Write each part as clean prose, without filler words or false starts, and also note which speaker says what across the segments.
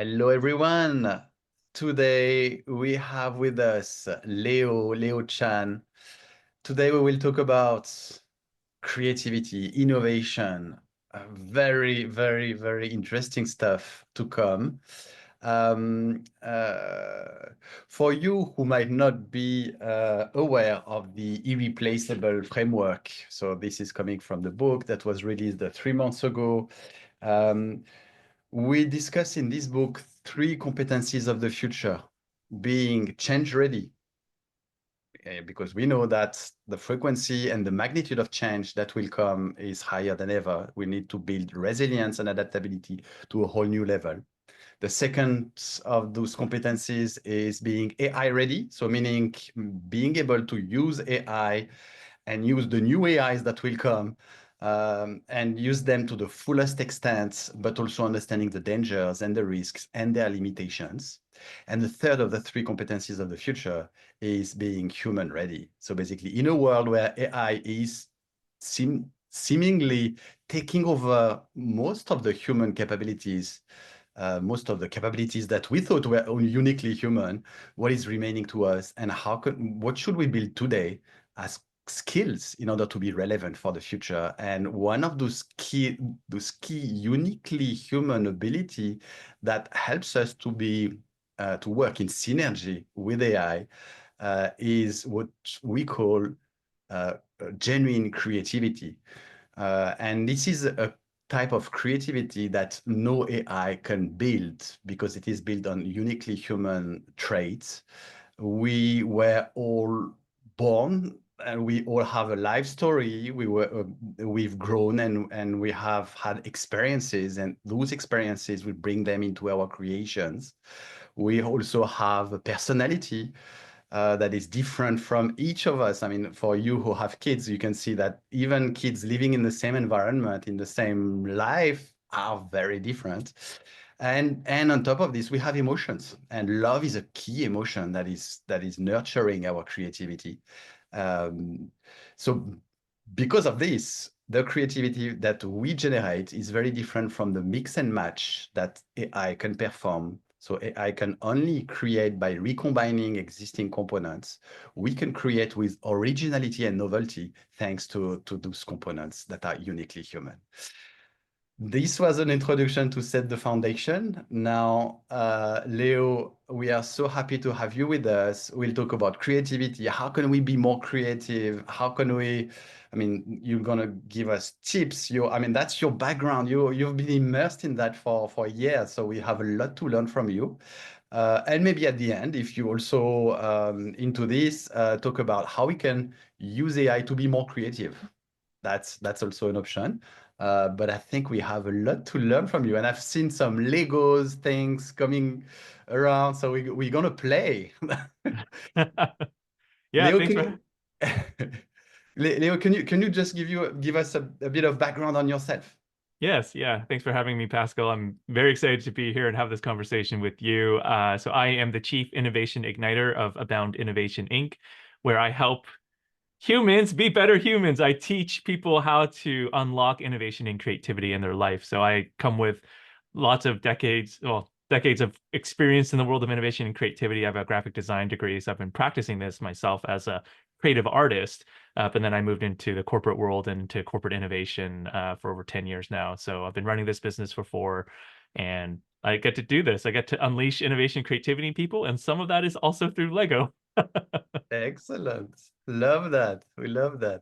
Speaker 1: Hello, everyone. Today we have with us Leo Chan. Today we will talk about creativity, innovation, very, very, very interesting stuff to come. Um, uh, for you who might not be aware of the Irreplaceable framework, so this is coming from the book that was released 3 months ago. Um, we discuss in this book three competencies of the future, being change ready, because we know that the frequency and the magnitude of change that will come is higher than ever. We need to build resilience and adaptability to a whole new level. The second of those competencies is being AI ready, so meaning being able to use AI and use the new AIs that will come, and use them to the fullest extent, but also understanding the dangers and the risks and their limitations. And the third of the three competencies of the future is being human ready. So basically, in a world where AI is seemingly taking over most of the human capabilities, most of the capabilities that we thought were uniquely human, what is remaining to us, and what should we build today as skills in order to be relevant for the future? And one of those key uniquely human ability that helps us to be to work in synergy with AI is what we call genuine creativity. And this is a type of creativity that no AI can build because it is built on uniquely human traits. We were all born and we all have a life story. We've grown and we have had experiences, and those experiences we bring them into our creations. We also have a personality that is different from each of us. I mean, for you who have kids, you can see that even kids living in the same environment, in the same life, are very different. And on top of this, we have emotions, and love is a key emotion that is nurturing our creativity. Um, so because of this, the creativity that we generate is very different from the mix and match that AI can perform. So AI can only create by recombining existing components. We can create with originality and novelty thanks to those components that are uniquely human. This was an introduction to set the foundation. Now, Leo, we are so happy to have you with us. We'll talk about creativity. How can we be more creative? How can we, I mean, you're gonna give us tips. I mean, that's your background. You've been immersed in that for years. So we have a lot to learn from you. And maybe at the end, if you also into this, talk about how we can use AI to be more creative. That's also an option. But I think we have a lot to learn from you. And I've seen some Legos things coming around. So we're gonna play.
Speaker 2: Yeah,
Speaker 1: Leo,
Speaker 2: thanks
Speaker 1: can
Speaker 2: for
Speaker 1: you Leo, can you just give us a bit of background on yourself?
Speaker 2: yes, yeah, thanks for having me, Pascal. I'm very excited to be here and have this conversation with you. So I am the Chief Innovation Igniter of Abound Innovation Inc., where I help humans be better humans. I teach people how to unlock innovation and creativity in their life. So I come with lots of decades of experience in the world of innovation and creativity. I have a graphic design degree, so I've been practicing this myself as a creative artist. But then I moved into the corporate world and to corporate innovation for over 10 years now. So I've been running this business for 4, and I get to do this. I get to unleash innovation and creativity in people, and some of that is also through Lego.
Speaker 1: Excellent. Love that. We love that.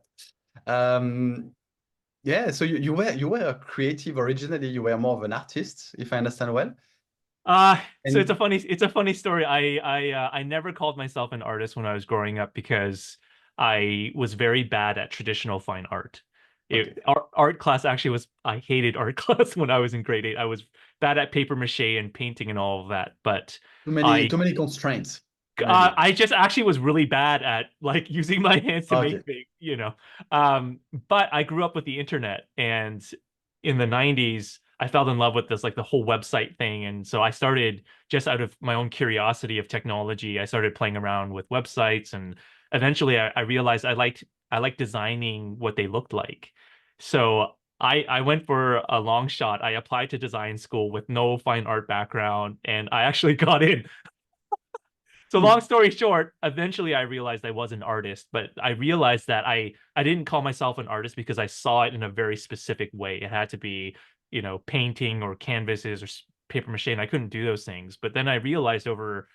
Speaker 1: Um, yeah, so you were a creative originally. You were more of an artist, if I understand well.
Speaker 2: So it's a
Speaker 1: And
Speaker 2: funny story. I never called myself an artist when I was growing up because I was very bad at traditional fine art.
Speaker 1: okay,
Speaker 2: Art class actually was I hated art class when I was in grade 8. I was bad at paper mache and painting and all of that. But
Speaker 1: too
Speaker 2: I
Speaker 1: many constraints, maybe.
Speaker 2: I just actually was really bad at like using my hands to make
Speaker 1: Okay.
Speaker 2: things. Um, but I grew up with the internet, and in the 90s, I fell in love with this, like the whole website thing. And so I started just out of my own curiosity of technology. I started playing around with websites, and eventually I realized I liked designing what they looked like. So I went for a long shot. I applied to design school with no fine art background, and I actually got in. So long story short, eventually I realized I was an artist, but I realized that I didn't call myself an artist because I saw it in a very specific way. It had to be, painting or canvases or paper mache, and I couldn't do those things. But then I realized over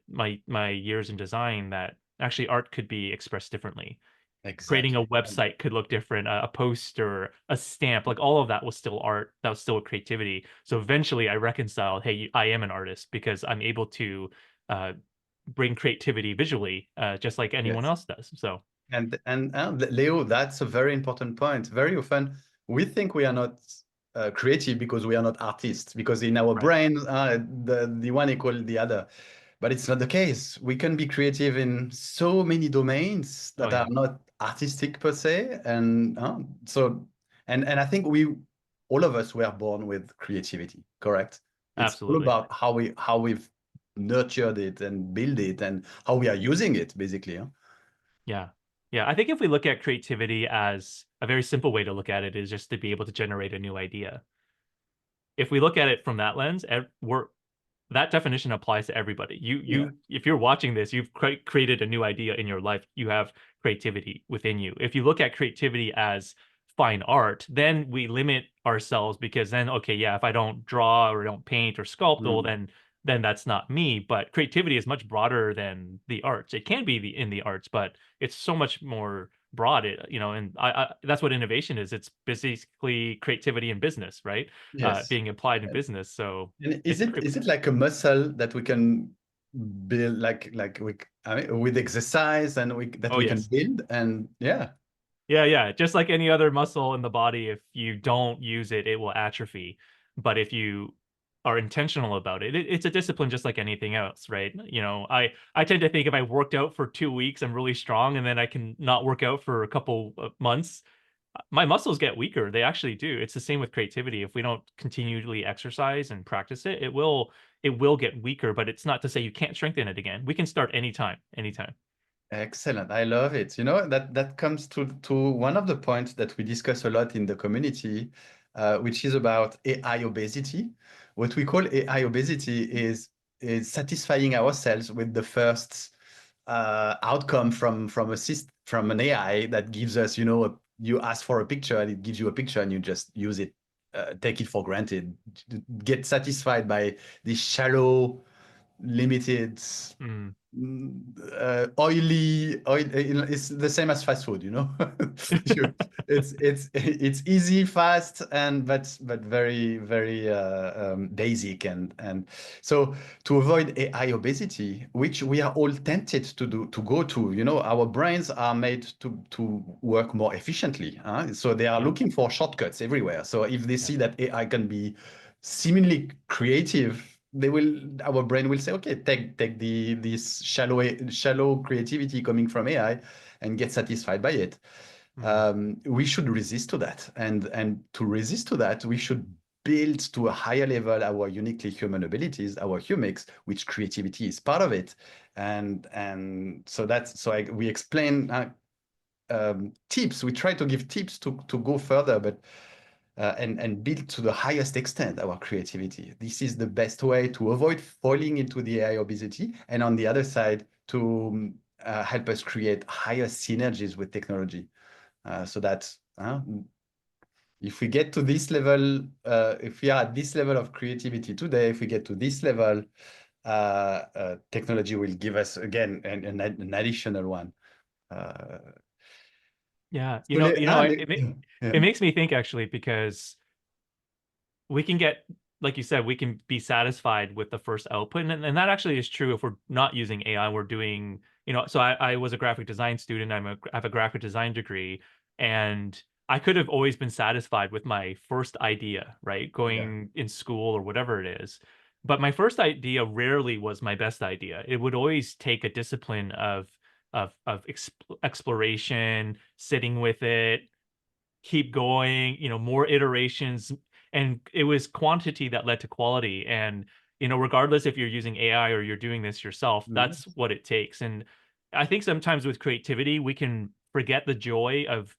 Speaker 2: my years in design that actually art could be expressed differently. Creating a
Speaker 1: Exactly.
Speaker 2: website could look different, a poster, a stamp, like all of that was still art. That was still creativity. So eventually I reconciled, hey, I am an artist because I'm able to uh, bring creativity visually, just like anyone
Speaker 1: Yes.
Speaker 2: else does. So
Speaker 1: And Leo, that's a very important point. Very often we think we are not creative because we are not artists, because in our
Speaker 2: right.
Speaker 1: brain, the one equal the other. But it's not the case. We can be creative in so many domains
Speaker 2: Oh
Speaker 1: that are
Speaker 2: yeah,
Speaker 1: not artistic per se. And I think all of us were born with creativity, correct? It's all
Speaker 2: absolutely.
Speaker 1: about how we've nurtured it and build it and how we are using it, basically. Huh?
Speaker 2: Yeah. Yeah. I think if we look at creativity as a very simple way to look at it is just to be able to generate a new idea. If we look at it from that lens, that definition applies to everybody.
Speaker 1: Yeah.
Speaker 2: If you're watching this, you've created a new idea in your life. You have creativity within you. If you look at creativity as fine art, then we limit ourselves because then, okay, yeah, if I don't draw or don't paint or sculpt, well,
Speaker 1: Mm.
Speaker 2: then that's not me. But creativity is much broader than the arts. It can be in the arts, but it's so much more broad. And that's what innovation is. It's basically creativity in business, right?
Speaker 1: Yes.
Speaker 2: Being applied in business. So
Speaker 1: And
Speaker 2: it's
Speaker 1: is it like a muscle that we can build, I mean, with exercise and that
Speaker 2: oh
Speaker 1: we can
Speaker 2: yes.
Speaker 1: build? And yeah,
Speaker 2: Yeah, yeah. Just like any other muscle in the body, if you don't use it, it will atrophy. But if you are intentional about it, it's a discipline just like anything else, right? I tend to think if I worked out for 2 weeks, I'm really strong, and then I can not work out for a couple of months, my muscles get weaker. They actually do. It's the same with creativity. If we don't continually exercise and practice it, it will get weaker, but it's not to say you can't strengthen it again. We can start anytime, anytime.
Speaker 1: excellent. I love it. You know, that comes to one of the points that we discuss a lot in the community, which is about AI obesity. What we call AI obesity is satisfying ourselves with the first outcome from an AI that gives us, you ask for a picture and it gives you a picture and you just use it, take it for granted, get satisfied by this shallow, limited,
Speaker 2: Mm.
Speaker 1: oil. It's the same as fast food, it's easy, fast, and but very very basic, and so to avoid AI obesity, which we are all tempted to go to, our brains are made to work more efficiently, so they are
Speaker 2: Yeah.
Speaker 1: looking for shortcuts everywhere. So if they see that AI can be seemingly creative, our brain will say, okay, take this shallow creativity coming from AI and get satisfied by it.
Speaker 2: Mm.
Speaker 1: We should resist to that, and to resist to that, we should build to a higher level our uniquely human abilities, our humics, which creativity is part of it. And so we explain tips. We try to give tips to go further, but and build to the highest extent our creativity. This is the best way to avoid falling into the AI obesity, and on the other side, to help us create higher synergies with technology. So that if we get to this level, if we are at this level of creativity today, if we get to this level, technology will give us again an additional one. Uh,
Speaker 2: Yeah,
Speaker 1: so
Speaker 2: it
Speaker 1: yeah,
Speaker 2: makes me think actually because we can get, like you said, we can be satisfied with the first output, and that actually is true if we're not using AI. We're doing, so I was a graphic design student. I have a graphic design degree, and I could have always been satisfied with my first idea, right?
Speaker 1: yeah.
Speaker 2: Going in school or whatever it is. But my first idea rarely was my best idea. It would always take a discipline of exploration, sitting with it, keep going, more iterations. And it was quantity that led to quality. And, regardless if you're using AI or you're doing this yourself, that's what it takes. And I think sometimes with creativity, we can forget the joy of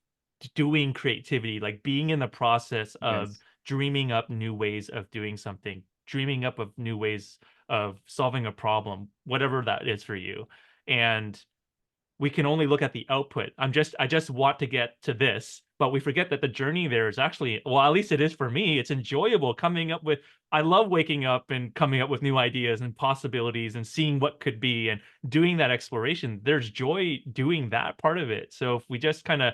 Speaker 2: doing creativity, like being in the process of
Speaker 1: Yes.
Speaker 2: dreaming up new ways of doing something, dreaming up of new ways of solving a problem, whatever that is for you. And we can only look at the output. I just want to get to this, but we forget that the journey there is actually, well, at least it is for me. It's enjoyable coming up with, I love waking up and coming up with new ideas and possibilities and seeing what could be and doing that exploration. There's joy doing that part of it. So if we just kind of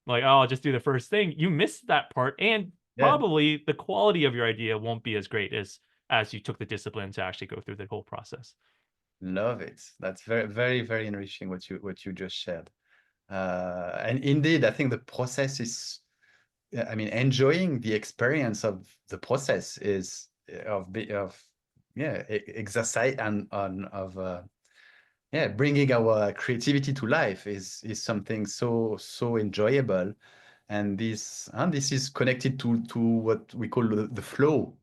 Speaker 2: like, oh, I'll just do the first thing, you miss that part. And
Speaker 1: Yeah.
Speaker 2: probably the quality of your idea won't be as great as you took the discipline to actually go through the whole process.
Speaker 1: Love it. That's very, very, very enriching what you just shared. And indeed, I think the process is, I mean, enjoying the experience of the process is of yeah, exercise and on of yeah, bringing our creativity to life is something so enjoyable. And this is connected to what we call the flow,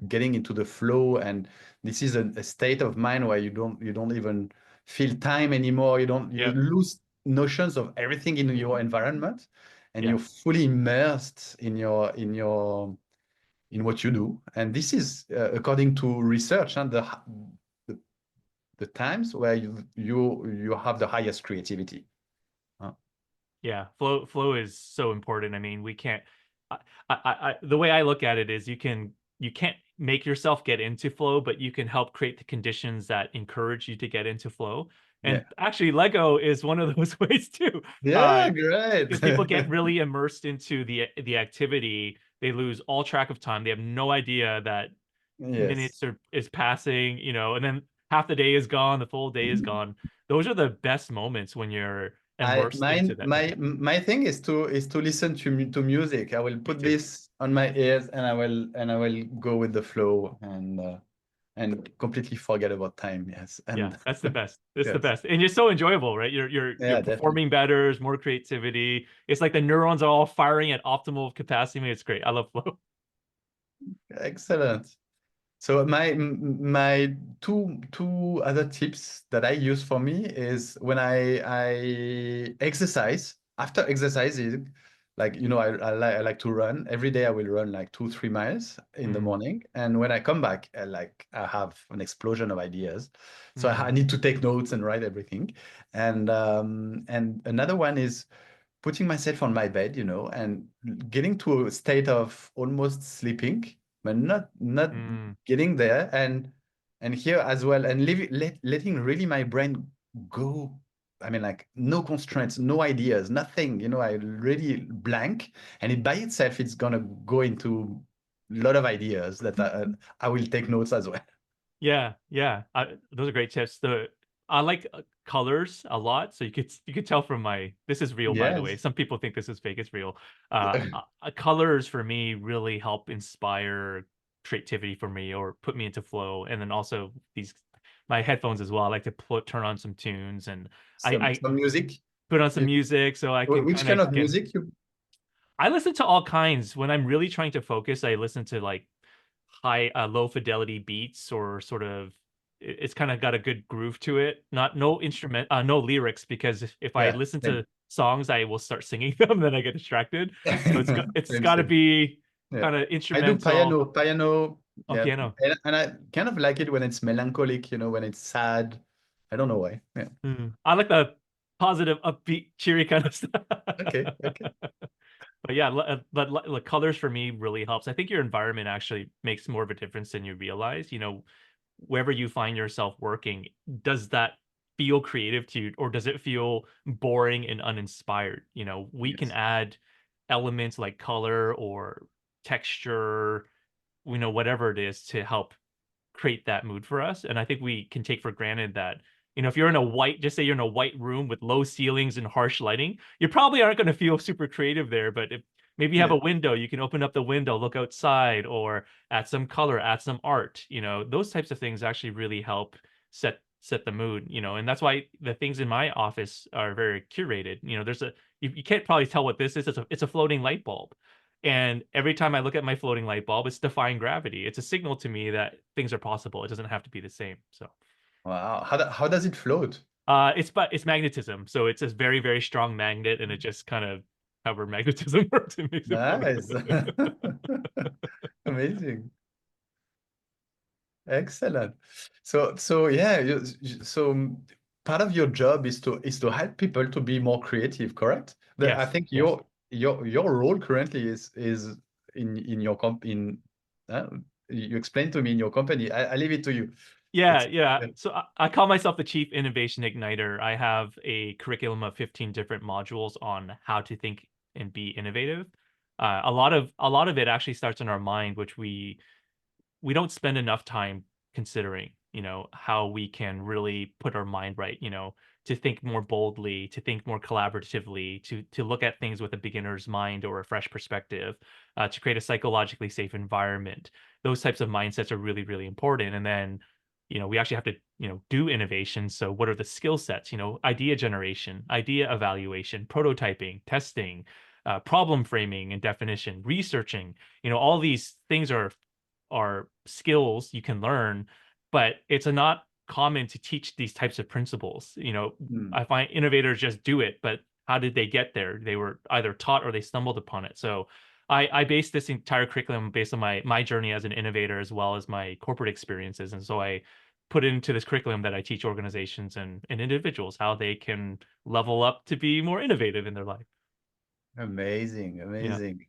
Speaker 1: getting into the flow. And this is a state of mind where you don't even feel time anymore. You
Speaker 2: Yeah.
Speaker 1: lose notions of everything in your environment, and
Speaker 2: Yeah.
Speaker 1: you're fully immersed in what you do. And this is according to research, and the, the times where you have the highest creativity. Uh,
Speaker 2: Yeah, flow is so important. I mean, we can't. The way I look at it is you can't make yourself get into flow, but you can help create the conditions that encourage you to get into flow. And
Speaker 1: yeah.
Speaker 2: actually, Lego is one of those ways too.
Speaker 1: Yeah, great.
Speaker 2: Because people get really immersed into the activity, they lose all track of time. They have no idea that
Speaker 1: Yes.
Speaker 2: minutes is passing, and then half the day is gone, the full day is gone. Those are the best moments when you're
Speaker 1: I
Speaker 2: immersed into
Speaker 1: mine
Speaker 2: that.
Speaker 1: my thing is to listen to music. I will
Speaker 2: Me
Speaker 1: put
Speaker 2: too.
Speaker 1: this on my ears, and I will go with the flow, and completely forget about time. Yes.
Speaker 2: Yeah,
Speaker 1: And
Speaker 2: that's the best. It's the
Speaker 1: yes.
Speaker 2: best. And it's so enjoyable, right? You're
Speaker 1: Yeah, definitely.
Speaker 2: performing better, there's more creativity. It's like the neurons are all firing at optimal capacity. It's great. I love flow.
Speaker 1: Excellent. So my two other tips that I use for me is when I exercise. After exercising, like I like to run every day. I will run like 2-3 miles in the
Speaker 2: Mm,
Speaker 1: morning, and when I come back, I have an explosion of ideas. So I
Speaker 2: mm,
Speaker 1: need to take notes and write everything. And another one is putting myself on my bed, and getting to a state of almost sleeping, but not
Speaker 2: mm.
Speaker 1: getting there, and here as well, and letting really my brain go. I mean, like no constraints, no ideas, nothing. I really blank, and it by itself, it's gonna go into a lot of ideas that I will take notes as well.
Speaker 2: Yeah, yeah. Those are great tips. I like colors a lot, so you could tell from my this is real, by the way.
Speaker 1: Yes.
Speaker 2: Some people think this is fake. It's real. Colors for me really help inspire creativity for me or put me into flow. And then also these my headphones as well. I like to turn on some tunes and I
Speaker 1: Some music.
Speaker 2: put on some
Speaker 1: You-
Speaker 2: music so I can
Speaker 1: Which
Speaker 2: kind of
Speaker 1: kind of
Speaker 2: get.
Speaker 1: music you?
Speaker 2: I listen to all kinds when I'm really trying to focus. I listen to like low fidelity beats or sort of it's kind of got a good groove to it. Not no instrument, no lyrics because if I
Speaker 1: Yeah,
Speaker 2: listen
Speaker 1: same.
Speaker 2: to songs, I will start singing them, then I get distracted. So it's
Speaker 1: Same,
Speaker 2: got to
Speaker 1: same.
Speaker 2: be
Speaker 1: Yeah.
Speaker 2: kind of
Speaker 1: I do
Speaker 2: instrumental.
Speaker 1: piano,
Speaker 2: Oh,
Speaker 1: yeah.
Speaker 2: piano.
Speaker 1: And I kind of like it when it's melancholic, when it's sad. I don't know why. Yeah.
Speaker 2: I like the positive, upbeat, cheery kind of stuff.
Speaker 1: Okay, okay.
Speaker 2: But yeah, the colors for me really helps. I think your environment actually makes more of a difference than you realize. Wherever you find yourself working, does that feel creative to you or does it feel boring and uninspired? We can
Speaker 1: Yes.
Speaker 2: add elements like color or texture, whatever it is to help create that mood for us. And I think we can take for granted that, if you're in a just say you're in a white room with low ceilings and harsh lighting, you probably aren't going to feel super creative there. But if maybe you have
Speaker 1: Yeah.
Speaker 2: a window, you can open up the window, look outside, or add some color, add some art. Those types of things actually really help set the mood. And that's why the things in my office are very curated. You can't probably tell what this is. It's a floating light bulb. And every time I look at my floating light bulb, it's defying gravity. It's a signal to me that things are possible. It doesn't have to be the same. So,
Speaker 1: Wow. How does it float?
Speaker 2: it's magnetism. So it's a very very strong magnet, and it just kind of however magnetism works, it makes it float.
Speaker 1: Nice. Amazing. Excellent. So yeah, so part of your job is to help people to be more creative, correct? I
Speaker 2: Yes,
Speaker 1: think
Speaker 2: yes.
Speaker 1: your role currently is in your uh, you explained to me in your company. I leave it to you.
Speaker 2: Yeah,
Speaker 1: Ex-
Speaker 2: yeah. So I call myself the Chief Innovation Igniter. I have a curriculum of 15 different modules on how to think and be innovative. A lot of it actually starts in our mind, which we don't spend enough time considering, how we can really put our mind right, to think more boldly, to think more collaboratively, to look at things with a beginner's mind or a fresh perspective, to create a psychologically safe environment. Those types of mindsets are really, really important. And then, we actually have to, do innovation. So what are the skill sets? Idea generation, idea evaluation, prototyping, testing, problem framing and definition, researching. All these things are skills you can learn, but it's not common to teach these types of principles.
Speaker 1: Hmm.
Speaker 2: I find innovators just do it, but how did they get there? They were either taught or they stumbled upon it. So I base this entire curriculum based on my journey as an innovator as well as my corporate experiences. And so I put into this curriculum that I teach organizations and individuals how they can level up to be more innovative in their life.
Speaker 1: Amazing,
Speaker 2: Yeah.
Speaker 1: amazing.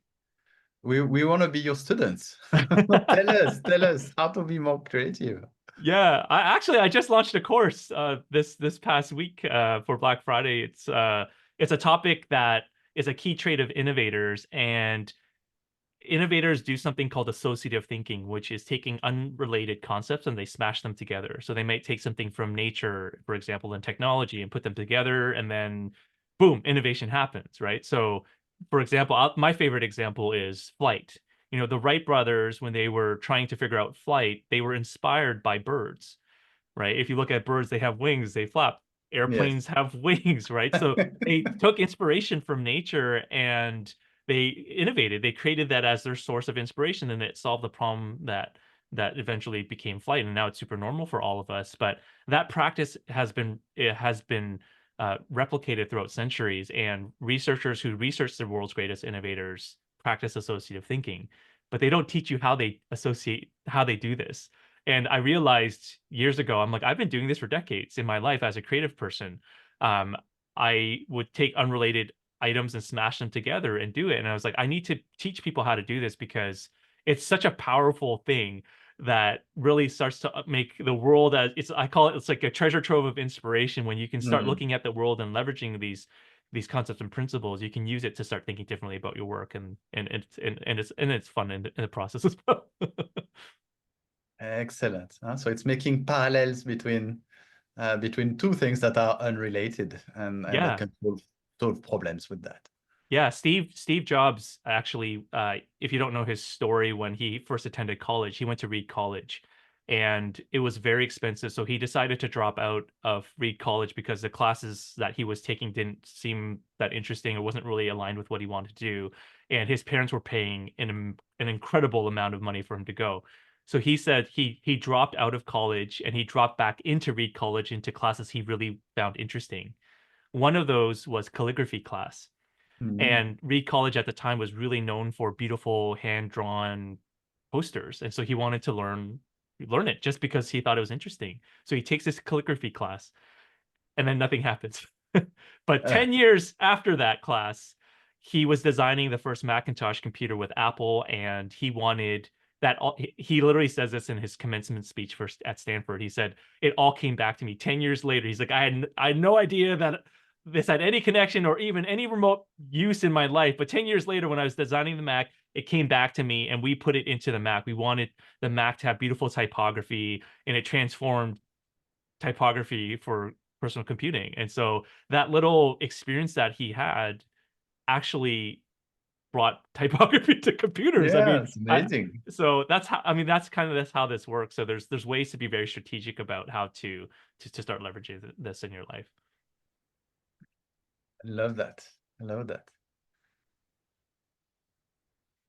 Speaker 1: We want to be your students. Tell us how to be more creative.
Speaker 2: Yeah, I just launched a course this past week for Black Friday. It's a topic that is a key trait of innovators, and innovators do something called associative thinking, which is taking unrelated concepts and they smash them together. So they might take something from nature, for example, in technology, and put them together, and then boom, innovation happens, right? So, for example, my favorite example is flight. The Wright brothers, when they were trying to figure out flight, they were inspired by birds, right? If you look at birds, they have wings, they flap.
Speaker 1: Yes.
Speaker 2: Airplanes have wings, right? So they took inspiration from nature and they innovated. They created that as their source of inspiration, and it solved the problem that eventually became flight. And now it's super normal for all of us. But that practice has been replicated throughout centuries, and researchers who research the world's greatest innovators practice associative thinking, but they don't teach you how they do this. And I realized years ago, I'm like, I've been doing this for decades in my life as a creative person. Um, I would take unrelated items and smash them together and do it. And I was like, I need to teach people how to do this because it's such a powerful thing that really starts to make the world as I call it's like a treasure trove of inspiration. When you can start
Speaker 1: Hmm.
Speaker 2: looking at the world and leveraging these concepts and principles, you can use it to start thinking differently about your work, and it's fun in the process as well.
Speaker 1: Excellent. So it's making parallels between two things that are unrelated and that
Speaker 2: Yeah.
Speaker 1: can solve problems with that.
Speaker 2: Yeah, Steve Jobs actually, if you don't know his story, when he first attended college, he went to Reed College, and it was very expensive. So he decided to drop out of Reed College because the classes that he was taking didn't seem that interesting. It wasn't really aligned with what he wanted to do, and his parents were paying an incredible amount of money for him to go. So he said he dropped out of college and he dropped back into Reed College into classes he really found interesting. One of those was calligraphy class,
Speaker 1: Mhm.
Speaker 2: and Reed College at the time was really known for beautiful hand-drawn posters. And so he wanted to learn it just because he thought it was interesting. So he takes this calligraphy class, and then nothing happens. But
Speaker 1: Uh,
Speaker 2: 10 years after that class, he was designing the first Macintosh computer with Apple, and he wanted that all, he literally says this in his commencement speech at Stanford. He said, "It all came back to me 10 years later." He's like, I had no idea that this had any connection or even any remote use in my life. But 10 years later, when I was designing the Mac, it came back to me and we put it into the Mac. We wanted the Mac to have beautiful typography, and it transformed typography for personal computing. And so that little experience that he had actually brought typography to computers. I
Speaker 1: yeah,
Speaker 2: mean,
Speaker 1: it's amazing.
Speaker 2: so that's how this works. So there's ways to be very strategic about how to start leveraging this in your life.
Speaker 1: I love that. I love that.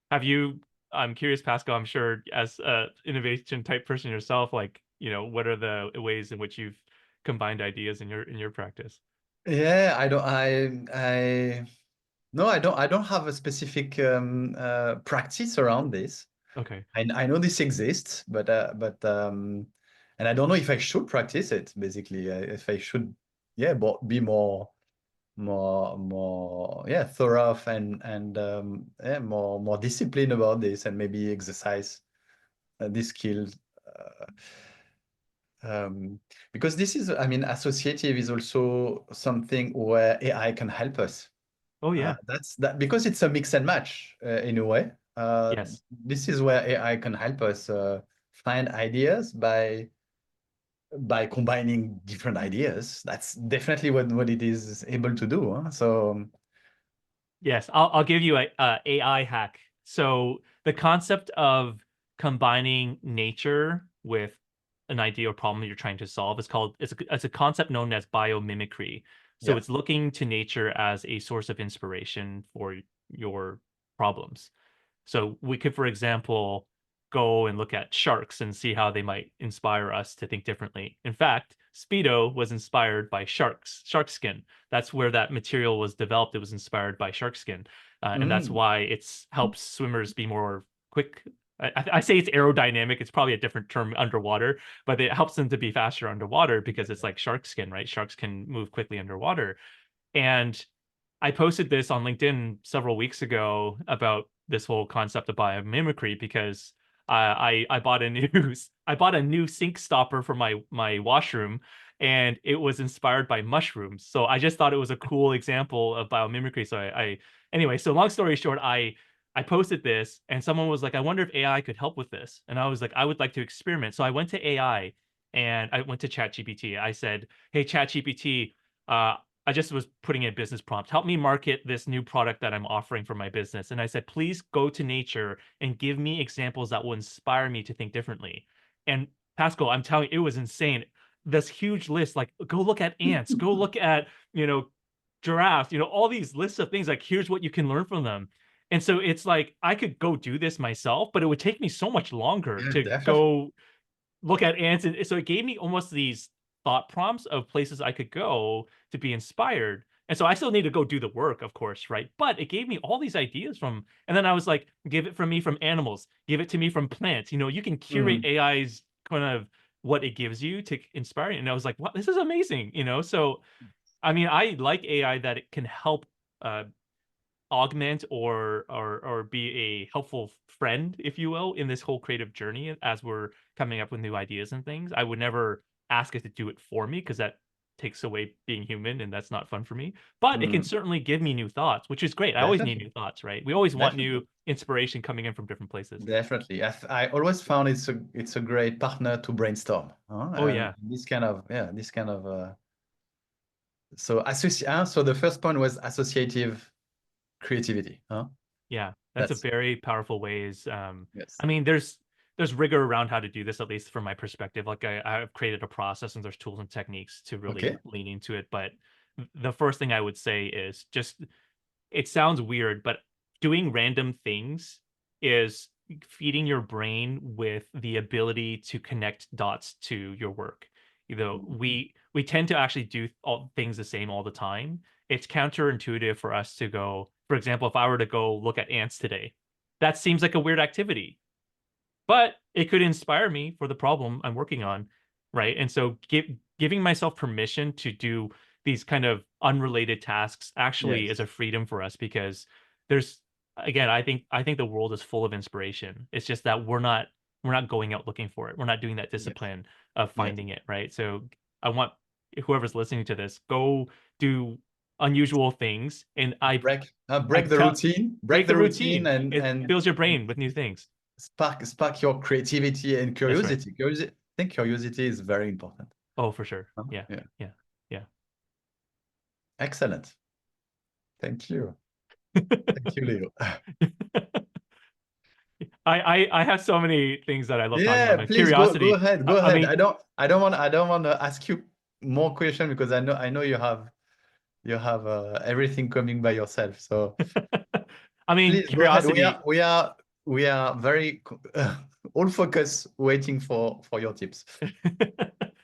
Speaker 2: Have you, I'm curious, Pascal, I'm sure as a innovation type person yourself, like, what are the ways in which you've combined ideas in your practice?
Speaker 1: Yeah, I don't. I No, I don't have a specific practice around this.
Speaker 2: Okay.
Speaker 1: I know this exists, and I don't know if I should practice it. Basically, if I should, yeah, be more, yeah, thorough yeah, more disciplined about this, and maybe exercise these skills. Uh, because this is, I mean, associative is also something where AI can help us.
Speaker 2: Oh yeah.
Speaker 1: That's that because it's a mix and match in a way.
Speaker 2: Yes.
Speaker 1: This is where AI can help us find ideas by combining different ideas. That's definitely what it is able to do. Huh? So
Speaker 2: Yes, I'll give you a AI hack. So the concept of combining nature with an idea or problem that you're trying to solve is called it's a concept known as biomimicry. So
Speaker 1: yeah.
Speaker 2: it's looking to nature as a source of inspiration for your problems. So we could, for example, go and look at sharks and see how they might inspire us to think differently. In fact, Speedo was inspired by shark skin. That's where that material was developed. It was inspired by shark skin, and that's
Speaker 1: Mm.
Speaker 2: why it's helps swimmers be more quick. I say it's aerodynamic. It's probably a different term underwater, but it helps them to be faster underwater because it's like shark skin, right? Sharks can move quickly underwater. And I posted this on LinkedIn several weeks ago about this whole concept of biomimicry because I bought a new I bought a new sink stopper for my washroom, and it was inspired by mushrooms. So I just thought it was a cool example of biomimicry. So I anyway. So long story short, I posted this, and someone was like, "I wonder if AI could help with this," and I was like, "I would like to experiment." So I went to AI and I went to ChatGPT. I said, "Hey ChatGPT." Uh, I just was putting in a business prompt. Help me market this new product that I'm offering for my business. And I said, please go to nature and give me examples that will inspire me to think differently. And Pascal, I'm telling you, it was insane. This huge list, like go look at ants, go look at, giraffes, all these lists of things. Like, here's what you can learn from them. And so it's like I could go do this myself, but it would take me so much longer
Speaker 1: Yeah,
Speaker 2: to
Speaker 1: definitely.
Speaker 2: go look at ants, and so it gave me almost these thought prompts of places I could go to be inspired. And so I still need to go do the work, of course, right? But it gave me all these ideas from, and then I was like, give it from me from animals, give it to me from plants. You can curate
Speaker 1: Mm.
Speaker 2: AI's kind of what it gives you to inspire you. And I was like, wow, this is amazing. So I mean, I like AI that it can help uh augment or be a helpful friend, if you will, in this whole creative journey as we're coming up with new ideas and things. I would never ask it to do it for me because that takes away being human and that's not fun for me. But it can
Speaker 1: Mm.
Speaker 2: certainly give me new thoughts, which is great. I always need
Speaker 1: Definitely.
Speaker 2: new thoughts, right? We always want
Speaker 1: Definitely.
Speaker 2: new inspiration coming in from different places.
Speaker 1: Definitely. I always found it's a great partner to brainstorm. Huh?
Speaker 2: Oh yeah.
Speaker 1: This kind of so the first point was associative creativity. Huh?
Speaker 2: Yeah, that's a
Speaker 1: That's
Speaker 2: very powerful ways.
Speaker 1: yes.
Speaker 2: I mean, there's rigor around how to do this, at least from my perspective. Like I've created a process and there's tools and techniques to really
Speaker 1: Okay.
Speaker 2: lean into it. But the first thing I would say is just it sounds weird, but doing random things is feeding your brain with the ability to connect dots to your work. We tend to actually do all things the same all the time. It's counterintuitive for us to go, for example, if I were to go look at ants today, that seems like a weird activity, but it could inspire me for the problem I'm working on, right? And so giving myself permission to do these kind of unrelated tasks actually is
Speaker 1: Yes.
Speaker 2: a freedom for us because there's again, I think the world is full of inspiration. It's just that we're not going out looking for it. We're not doing that
Speaker 1: Yes.
Speaker 2: discipline of
Speaker 1: Yes.
Speaker 2: finding it, right? So I want whoever's listening to this, go do unusual things and I
Speaker 1: Break the
Speaker 2: tell
Speaker 1: routine. Break
Speaker 2: break
Speaker 1: the
Speaker 2: the
Speaker 1: routine
Speaker 2: routine.
Speaker 1: and
Speaker 2: It fills your brain with new things.
Speaker 1: spark your creativity and
Speaker 2: That's right.
Speaker 1: curiosity. Curiosity. I think curiosity is very important.
Speaker 2: Oh, for sure.
Speaker 1: Huh?
Speaker 2: Yeah.
Speaker 1: Yeah.
Speaker 2: Yeah. Yeah.
Speaker 1: Excellent. Thank you. Thank you, Leo.
Speaker 2: I have so many things that I love talking about.
Speaker 1: Yeah,
Speaker 2: My
Speaker 1: please go
Speaker 2: curiosity.
Speaker 1: ahead.
Speaker 2: I,
Speaker 1: Go
Speaker 2: I
Speaker 1: ahead.
Speaker 2: mean,
Speaker 1: I don't want to ask you more questions because I know you have everything coming by yourself. So
Speaker 2: I mean,
Speaker 1: please go ahead.
Speaker 2: curiosity.
Speaker 1: We are very all focus waiting for your tips.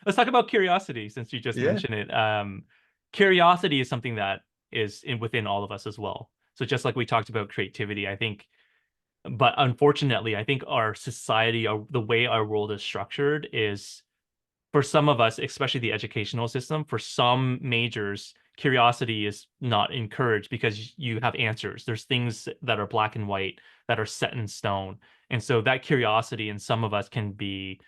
Speaker 2: Let's talk about curiosity since you just
Speaker 1: Yeah.
Speaker 2: mentioned it. Curiosity is something that is within all of us as well. So just like we talked about creativity, I think, but unfortunately, I think our society, the way our world is structured is, for some of us, especially the educational system, for some majors, curiosity is not encouraged because you have answers. There's things that are black and white that are set in stone. And so that curiosity in some of us can be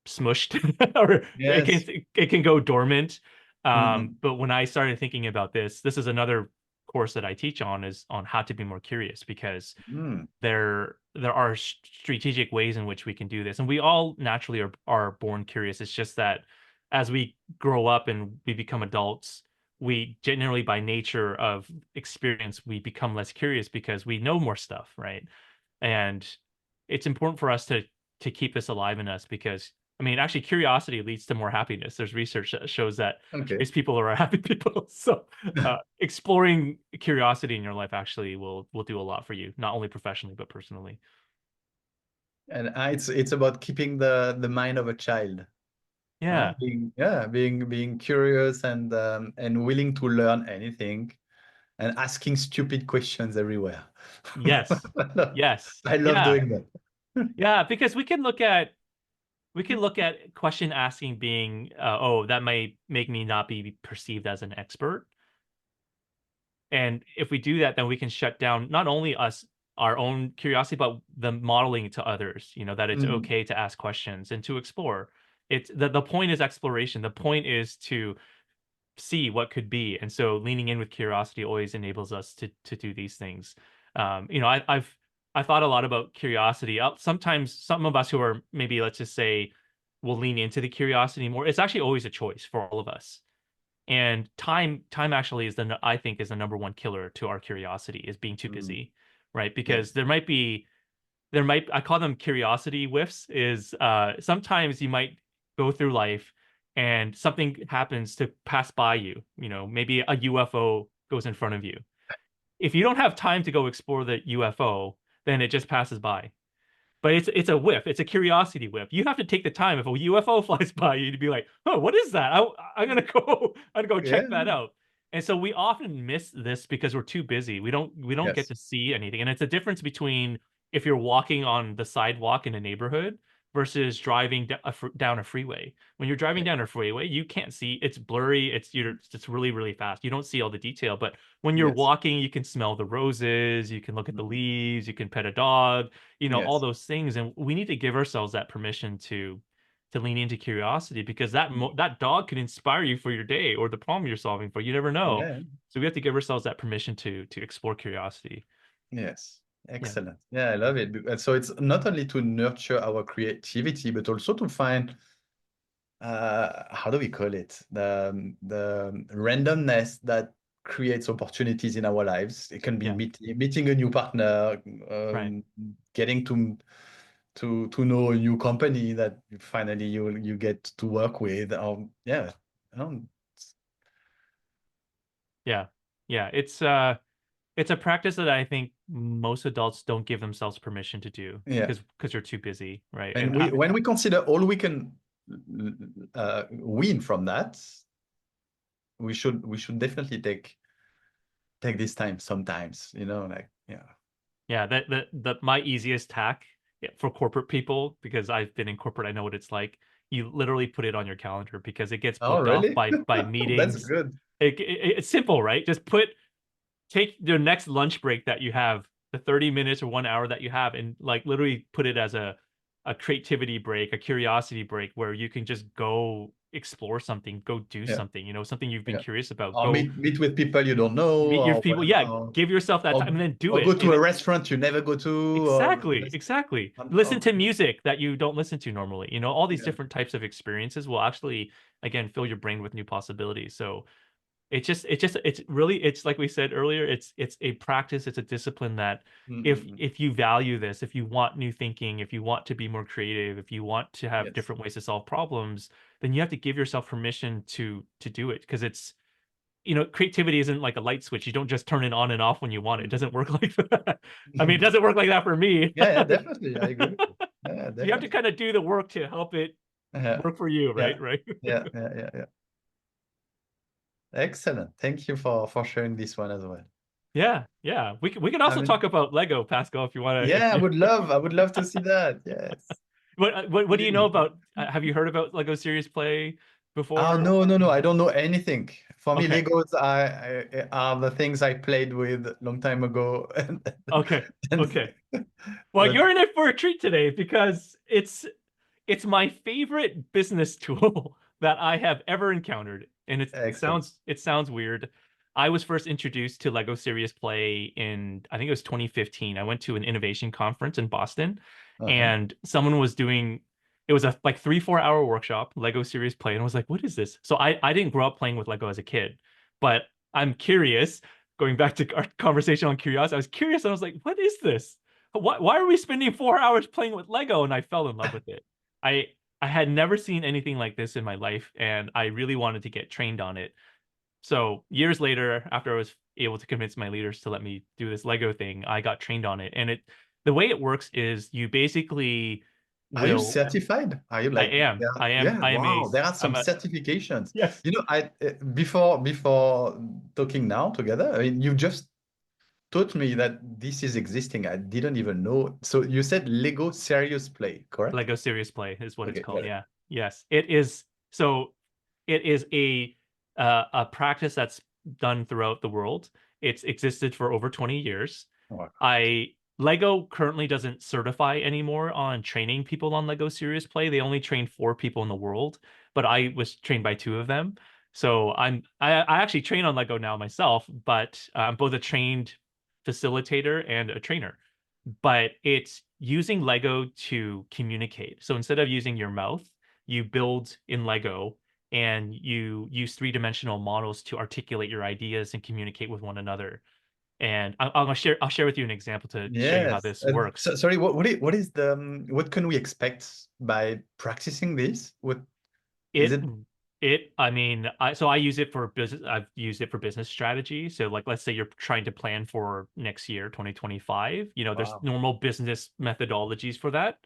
Speaker 2: smushed or
Speaker 1: Yes.
Speaker 2: it can go dormant.
Speaker 1: Mm-hmm.
Speaker 2: But when I started thinking about this is another course that I teach on, is on how to be more curious, because
Speaker 1: Mm.
Speaker 2: there are strategic ways in which we can do this, and we all naturally are born curious. It's just that as we grow up and we become adults, we generally, by nature of experience, we become less curious because we know more stuff, right? And it's important for us to keep this alive in us, because I mean, actually, curiosity leads to more happiness. There's research that shows that
Speaker 1: Okay.
Speaker 2: curious people are happy people. So, exploring curiosity in your life actually will do a lot for you, not only professionally but personally.
Speaker 1: And it's about keeping the mind of a child.
Speaker 2: Yeah.
Speaker 1: Being curious and willing to learn anything and asking stupid questions everywhere.
Speaker 2: Yes. Yes.
Speaker 1: I love
Speaker 2: Yeah.
Speaker 1: doing that.
Speaker 2: Yeah. Because we can look at question asking being, oh, that might make me not be perceived as an expert. And if we do that, then we can shut down not only us, our own curiosity, but the modeling to others, that it's
Speaker 1: Mhm.
Speaker 2: okay to ask questions and to explore. It's the point is exploration. The point is to see what could be. And so leaning in with curiosity always enables us to do these things. I've thought a lot about curiosity. Sometimes some of us who are, maybe, let's just say, will lean into the curiosity more. It's actually always a choice for all of us. And time actually is I think is the number one killer to our curiosity, is being too
Speaker 1: Mm.
Speaker 2: busy, right? Because
Speaker 1: Yes.
Speaker 2: I call them curiosity whiffs. Is sometimes you might go through life and something happens to pass by you. Maybe a UFO goes in front of you. If you don't have time to go explore the UFO, then it just passes by. But it's a whiff. It's a curiosity whiff. You have to take the time. If a UFO flies by you, to be like, "Oh, what is that? I'm gonna go. I'm gonna go
Speaker 1: Yeah.
Speaker 2: check that out." And so we often miss this because we're too busy. We don't get
Speaker 1: Yes.
Speaker 2: to see anything. And it's a difference between if you're walking on the sidewalk in a neighborhood versus driving down a freeway. When you're driving
Speaker 1: Yeah.
Speaker 2: down a freeway, you can't see. It's blurry. It's really really fast. You don't see all the detail. But when you're
Speaker 1: Yes.
Speaker 2: walking, you can smell the roses. You can look at the
Speaker 1: Mhm.
Speaker 2: leaves. You can pet a dog, all
Speaker 1: Yes.
Speaker 2: those things. And we need to give ourselves that permission to lean into curiosity, because
Speaker 1: Mm.
Speaker 2: that dog could inspire you for your day or the problem you're solving for. You never know.
Speaker 1: Yeah.
Speaker 2: So we have to give ourselves that permission to explore curiosity.
Speaker 1: Yes.
Speaker 2: Yeah.
Speaker 1: Excellent. Yeah, I love it. And so it's not only to nurture our creativity, but also to find how do we call it? The randomness that creates opportunities in our lives. It can be
Speaker 2: Yeah.
Speaker 1: meeting a new partner,
Speaker 2: Right.
Speaker 1: getting to know a new company that finally you get to work with. Yeah. Um,
Speaker 2: Yeah. Yeah. It's a practice that I think most adults don't give themselves permission to do
Speaker 1: yeah.
Speaker 2: because you're too busy, right?
Speaker 1: And when we consider all we can win from that, we should definitely take this time sometimes, like yeah.
Speaker 2: Yeah, that my easiest tack, for corporate people, because I've been in corporate, I know what it's like. You literally put it on your calendar, because it gets
Speaker 1: Oh,
Speaker 2: booked off
Speaker 1: really?
Speaker 2: by
Speaker 1: That's
Speaker 2: meetings.
Speaker 1: good.
Speaker 2: It's simple, right? Just take your next lunch break that you have, the 30 minutes or 1 hour that you have, and like literally put it as a creativity break, a curiosity break, where you can just go explore something, go do
Speaker 1: Yeah,
Speaker 2: something, something you've been
Speaker 1: yeah.
Speaker 2: curious about.
Speaker 1: Or
Speaker 2: Go
Speaker 1: meet with people you don't know,
Speaker 2: meet your
Speaker 1: or
Speaker 2: people.
Speaker 1: whatever,
Speaker 2: Yeah, give yourself that time
Speaker 1: or,
Speaker 2: and then do
Speaker 1: or go
Speaker 2: it.
Speaker 1: to
Speaker 2: And
Speaker 1: a restaurant you never go to, or
Speaker 2: exactly,
Speaker 1: just,
Speaker 2: exactly. Listen
Speaker 1: or
Speaker 2: to music that you don't listen to normally. All these
Speaker 1: yeah.
Speaker 2: different types of experiences will actually, again, fill your brain with new possibilities. So it's like we said earlier, it's a practice, it's a discipline that,
Speaker 1: Mm-mm-mm.
Speaker 2: if you value this, if you want new thinking, if you want to be more creative, if you want to have
Speaker 1: Yes.
Speaker 2: different ways to solve problems, then you have to give yourself permission to do it, because it's creativity isn't like a light switch. You don't just turn it on and off when you want it. It doesn't work like that. I mean, it doesn't work like that for me.
Speaker 1: Yeah, yeah, definitely. I agree with you. Yeah,
Speaker 2: You have to
Speaker 1: definitely.
Speaker 2: kind of do the work to help it
Speaker 1: Yeah,
Speaker 2: work for you,
Speaker 1: yeah,
Speaker 2: right? Right.
Speaker 1: yeah, yeah, yeah, yeah. Excellent. Thank you for sharing this one as well.
Speaker 2: Yeah, yeah. We can
Speaker 1: I
Speaker 2: also
Speaker 1: mean,
Speaker 2: talk about Lego, Pascal, if you want to. If
Speaker 1: yeah,
Speaker 2: you
Speaker 1: I would love to see that. Yes,
Speaker 2: what do you know
Speaker 1: really.
Speaker 2: about? Have you heard about Lego Serious Play
Speaker 1: Oh,
Speaker 2: before?
Speaker 1: no, no, no. I don't know anything. For me,
Speaker 2: Okay,
Speaker 1: Legos are the things I played with a long time ago.
Speaker 2: okay,
Speaker 1: And,
Speaker 2: okay. Well,
Speaker 1: but
Speaker 2: you're in it for a treat today because it's my favorite business tool that I have ever encountered. And
Speaker 1: excellent.
Speaker 2: it sounds weird. I was first introduced to Lego Serious Play in I think it was 2015. I went to an innovation conference in Boston
Speaker 1: Uh-huh.
Speaker 2: and someone was doing it was a like 3-4 hour workshop, Lego Serious Play, and I was like, what is this? So I didn't grow up playing with Lego as a kid, but I'm curious, going back to our conversation on curiosity, I was curious and I was like, what is this? Why are we spending 4 hours playing with Lego? And I fell in love with it. I I had never seen anything like this in my life, and I really wanted to get trained on it. So years later, after I was able to convince my leaders to let me do this Lego thing, I got trained on it. And the way it works is you basically
Speaker 1: Are you
Speaker 2: will.
Speaker 1: certified? Are you
Speaker 2: I
Speaker 1: like,
Speaker 2: am.
Speaker 1: yeah,
Speaker 2: I am.
Speaker 1: yeah,
Speaker 2: I am a.
Speaker 1: wow, there are some
Speaker 2: I'm a.
Speaker 1: certifications.
Speaker 2: Yes.
Speaker 1: You know, before talking now together, I mean, you just taught me that this is existing. I didn't even know. So you said Lego Serious Play, correct?
Speaker 2: Lego Serious Play is what it's
Speaker 1: Okay, got
Speaker 2: called.
Speaker 1: it.
Speaker 2: Yeah. Yes. It is. So it is a practice that's done throughout the world. It's existed for over 20 years.
Speaker 1: Wow.
Speaker 2: I Lego currently doesn't certify anymore on training people on Lego Serious Play. They only train 4 people in the world, but I was trained by 2 of them. So I actually train on Lego now myself, but I'm both a trained facilitator and a trainer. But it's using Lego to communicate. So instead of using your mouth, you build in Lego and you use three-dimensional models to articulate your ideas and communicate with one another. And I'll share with you an example to show you how
Speaker 1: Yes.
Speaker 2: this works.
Speaker 1: So, sorry, what is the what can we expect by practicing this? What is
Speaker 2: It
Speaker 1: it?
Speaker 2: I mean, I use it for business. I've used it for business strategy. So like let's say you're trying to plan for next year, 2025, there's
Speaker 1: Wow.
Speaker 2: normal business methodologies for that.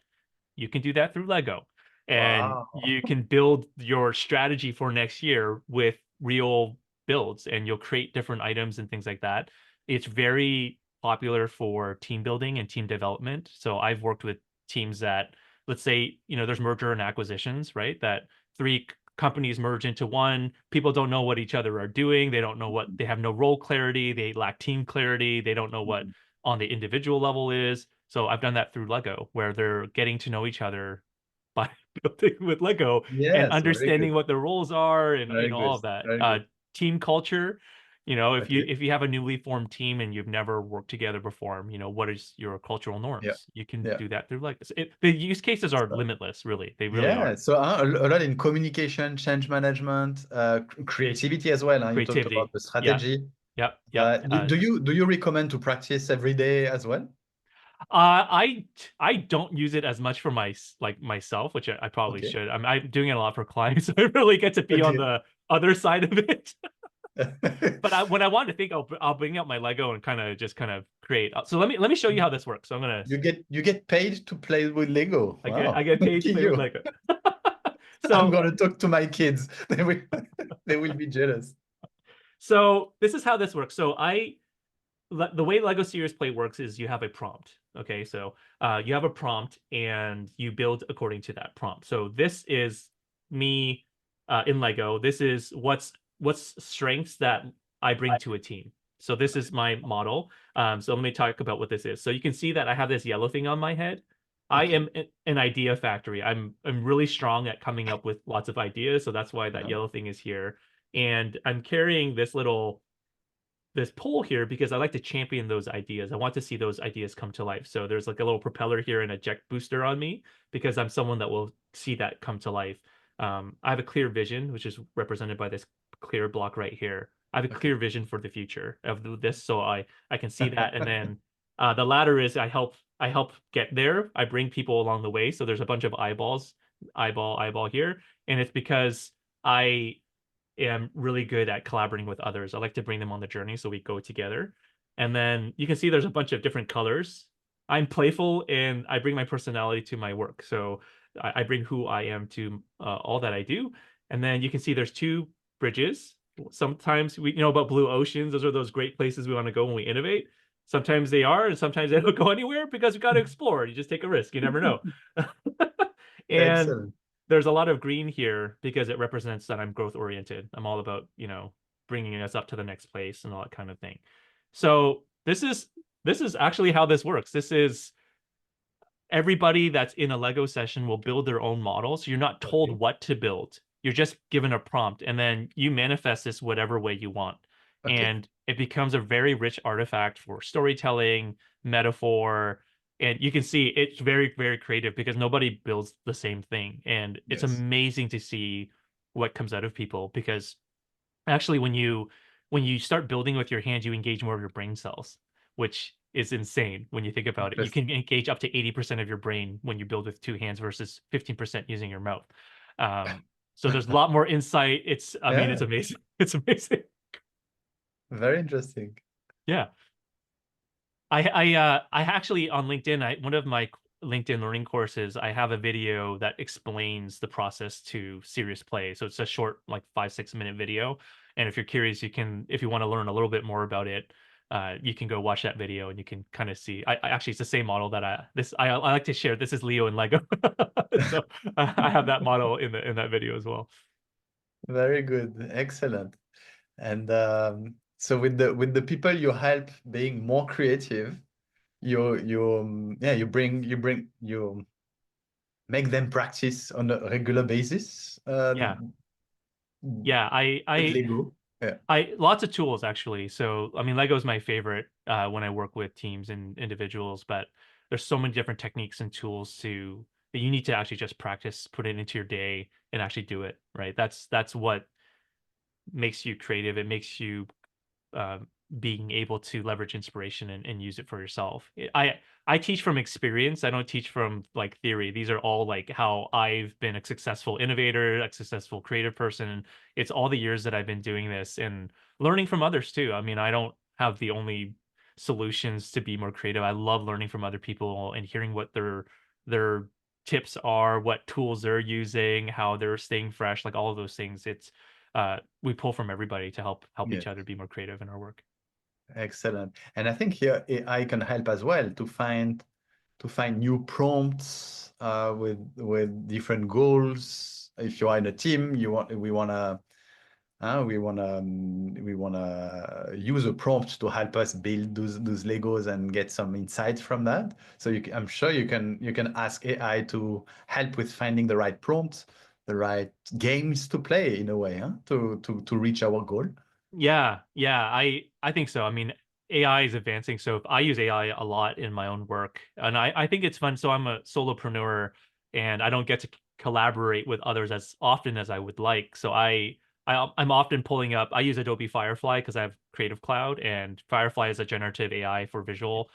Speaker 2: You can do that through Lego. And
Speaker 1: Wow.
Speaker 2: you can build your strategy for next year with real builds and you'll create different items and things like that. It's very popular for team building and team development. So I've worked with teams that, let's say, there's merger and acquisitions, right? That three companies merge into one. People don't know what each other are doing. They don't know they have no role clarity. They lack team clarity. They don't know what
Speaker 1: Mhm.
Speaker 2: on the individual level is. So I've done that through Lego, where they're getting to know each other by building with Lego and
Speaker 1: Yes, very
Speaker 2: understanding
Speaker 1: good.
Speaker 2: what their roles are and
Speaker 1: Very
Speaker 2: all
Speaker 1: good.
Speaker 2: of that.
Speaker 1: Very good.
Speaker 2: Team culture, if you
Speaker 1: Okay.
Speaker 2: if you have a newly formed team and you've never worked together before, what is your cultural
Speaker 1: Yeah.
Speaker 2: norms? You can
Speaker 1: Yeah.
Speaker 2: do that through Lego. The use cases are
Speaker 1: So,
Speaker 2: limitless, really. They really
Speaker 1: yeah.
Speaker 2: are.
Speaker 1: So a lot in communication, change management, creativity as well. Huh? You talked about
Speaker 2: Creativity.
Speaker 1: the
Speaker 2: Yeah.
Speaker 1: strategy.
Speaker 2: Yep. Yep.
Speaker 1: Do you recommend to practice every day as well?
Speaker 2: I don't use it as much for myself, which I probably
Speaker 1: Okay.
Speaker 2: should. I'm doing it a lot for clients, so I really get to be on
Speaker 1: Okay.
Speaker 2: the other side of it. But when I want to think, I'll bring out my Lego and kind of create. So let me show you how this works. So I'm gonna
Speaker 1: You get paid to play with Lego.
Speaker 2: I
Speaker 1: Wow.
Speaker 2: get paid to
Speaker 1: Lucky
Speaker 2: play with
Speaker 1: you.
Speaker 2: Lego.
Speaker 1: I'm
Speaker 2: So
Speaker 1: gonna talk to my kids. They will be jealous.
Speaker 2: this is how this works. So the way Lego Serious Play works is you have a prompt. Okay, so you have a prompt and you build according to that prompt. So this is me in Lego. This is what's strengths that I bring to a team. So this is my model. So let me talk about what this is. So you can see that I have this yellow thing on my head. I
Speaker 1: Okay.
Speaker 2: am an idea factory. I'm really strong at coming up with lots of ideas. So that's why that
Speaker 1: Uh-huh.
Speaker 2: yellow thing is here. And I'm carrying this pole here because I like to champion those ideas. I want to see those ideas come to life. So there's like a little propeller here and a jet booster on me because I'm someone that will see that come to life. I have a clear vision, which is represented by this clear block right here. I have a
Speaker 1: Okay.
Speaker 2: clear vision for the future of this, so I can see that. And then the ladder is I help get there. I bring people along the way. So there's a bunch of eyeballs, eyeball here, and it's because I am really good at collaborating with others. I like to bring them on the journey so we go together. And then you can see there's a bunch of different colors. I'm playful and I bring my personality to my work. So I bring who I am to all that I do. And then you can see there's two bridges. sometimes we, about blue oceans. Those are those great places we want to go when we innovate. Sometimes they are, and sometimes they don't go anywhere because we got to explore. You just take a risk. You never know. And
Speaker 1: Excellent.
Speaker 2: there's a lot of green here because it represents that I'm growth oriented. I'm all about, bringing us up to the next place and all that kind of thing. So this is actually how this works. This is everybody that's in a Lego session will build their own model. So you're not told
Speaker 1: Okay.
Speaker 2: what to build. You're just given a prompt and then you manifest this whatever way you want.
Speaker 1: Okay.
Speaker 2: And it becomes a very rich artifact for storytelling, metaphor, and you can see it's very, very creative because nobody builds the same thing. And it's
Speaker 1: Yes.
Speaker 2: amazing to see what comes out of people because actually when you start building with your hands, you engage more of your brain cells, which is insane when you think about it. You
Speaker 1: Interesting.
Speaker 2: can engage up to 80% of your brain when you build with two hands versus 15% using your mouth. Um, so there's a lot more insight. I mean, it's
Speaker 1: Yeah,
Speaker 2: amazing. It's amazing.
Speaker 1: very interesting.
Speaker 2: Yeah. I actually on LinkedIn, one of my LinkedIn learning courses, I have a video that explains the process to serious play. So it's a short, like 5-6 minute video. And if you're curious, if you want to learn a little bit more about it, you can go watch that video and you can kind of see. I actually it's the same model that I like to share. This is Leo and Lego, so I have that model in that video as well.
Speaker 1: Very good. Excellent. And so with the people you help being more creative, you make them practice on a regular basis
Speaker 2: Yeah, yeah.
Speaker 1: with Lego. Yeah.
Speaker 2: Lots of tools actually. So I mean, Lego is my favorite when I work with teams and individuals, but there's so many different techniques and tools that you need to actually just practice, put it into your day, and actually do it. Right. That's what makes you creative. It makes you uh, being able to leverage inspiration and use it for yourself. I teach from experience. I don't teach from like theory. These are all like how I've been a successful innovator, a successful creative person. It's all the years that I've been doing this and learning from others too. I mean, I don't have the only solutions to be more creative. I love learning from other people and hearing what their tips are, what tools they're using, how they're staying fresh, like all of those things. We pull from everybody to help each
Speaker 1: Yes.
Speaker 2: other be more creative in our work.
Speaker 1: Excellent. And I think here AI can help as well to find new prompts with different goals. If you are in a team, we wanna use a prompt to help us build those Legos and get some insights from that. So I'm sure you can ask AI to help with finding the right prompts, the right games to play in a way, huh? To reach our goal.
Speaker 2: Yeah, I think so. I mean, AI is advancing, so I use AI a lot in my own work, and I think it's fun. So I'm a solopreneur, and I don't get to collaborate with others as often as I would like. So I'm often pulling up. I use Adobe Firefly because I have Creative Cloud, and Firefly is a generative AI for visual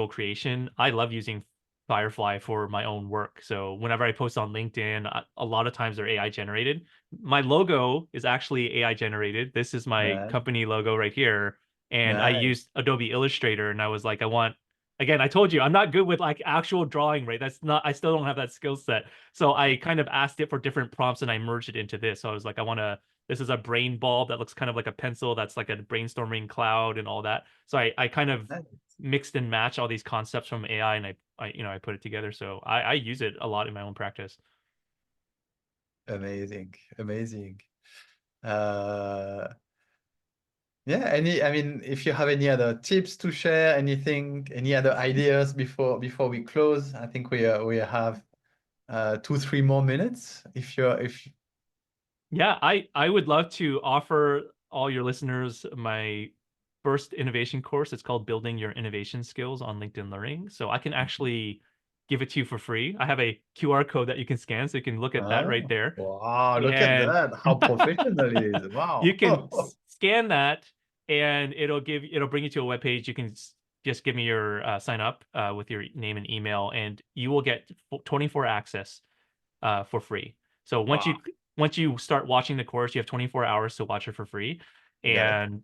Speaker 2: creation. I love using Firefly for my own work. So whenever I post on LinkedIn, a lot of times they're AI generated. My logo is actually AI generated. This is my
Speaker 1: Nice.
Speaker 2: company logo right here. And I
Speaker 1: Nice.
Speaker 2: used Adobe Illustrator and I was like, again, I told you I'm not good with like actual drawing, right? I still don't have that skill set. So I kind of asked it for different prompts and I merged it into this. So I was like, this is a brain bulb that looks kind of like a pencil. That's like a brainstorming cloud and all that. So I kind of
Speaker 1: Nice.
Speaker 2: mixed and matched all these concepts from AI and I put it together. So I use it a lot in my own practice.
Speaker 1: Amazing. Amazing. Uh, yeah, I mean, if you have any other tips to share, anything, any other ideas before we close, I think we have 2, 3 more minutes. If
Speaker 2: Yeah, I would love to offer all your listeners my first innovation course. It's called Building Your Innovation Skills on LinkedIn Learning. So I can actually give it to you for free. I have a QR code that you can scan, so you can look at that right
Speaker 1: Oh,
Speaker 2: there.
Speaker 1: wow, look at
Speaker 2: And
Speaker 1: that, how professional it is.
Speaker 2: you
Speaker 1: Wow.
Speaker 2: can scan that and it'll bring you to a web page. You can just give me your sign up with your name and email, and you will get 24 access for free. So
Speaker 1: Wow.
Speaker 2: once you start watching the course, you have 24 hours to watch it for free,
Speaker 1: Got it.
Speaker 2: and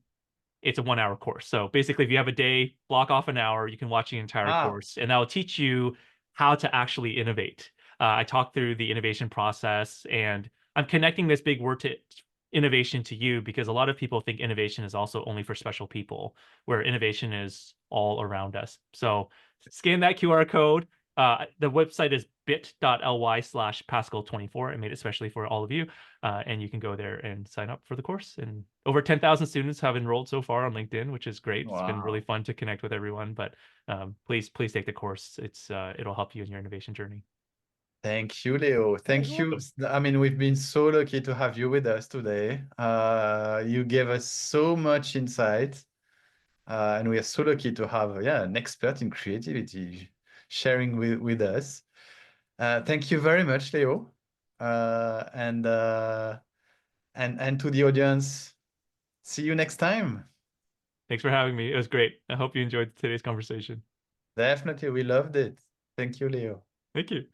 Speaker 2: it's a 1 hour course. So basically, if you have a day, block off an hour, you can watch the entire
Speaker 1: Ah,
Speaker 2: course, and that will teach you how to actually innovate. I talk through the innovation process, and I'm connecting this big word innovation to you, because a lot of people think innovation is also only for special people, where innovation is all around us. So scan that QR code. The website is bit.ly/Pascal24. I made it especially for all of you. And you can go there and sign up for the course. And over 10,000 students have enrolled so far on LinkedIn, which is great. It's been really
Speaker 1: Wow.
Speaker 2: fun to connect with everyone. But please take the course. It'll help you in your innovation journey.
Speaker 1: Thank you, Leo. Thank
Speaker 2: You're
Speaker 1: you.
Speaker 2: welcome.
Speaker 1: I mean, we've been so lucky to have you with us today. You gave us so much insight, and we are so lucky to have, yeah, an expert in creativity sharing with us. Thank you very much, Leo. And to the audience, see you next time.
Speaker 2: Thanks for having me. It was great. I hope you enjoyed today's conversation.
Speaker 1: Definitely, we loved it. Thank you, Leo.
Speaker 2: Thank you.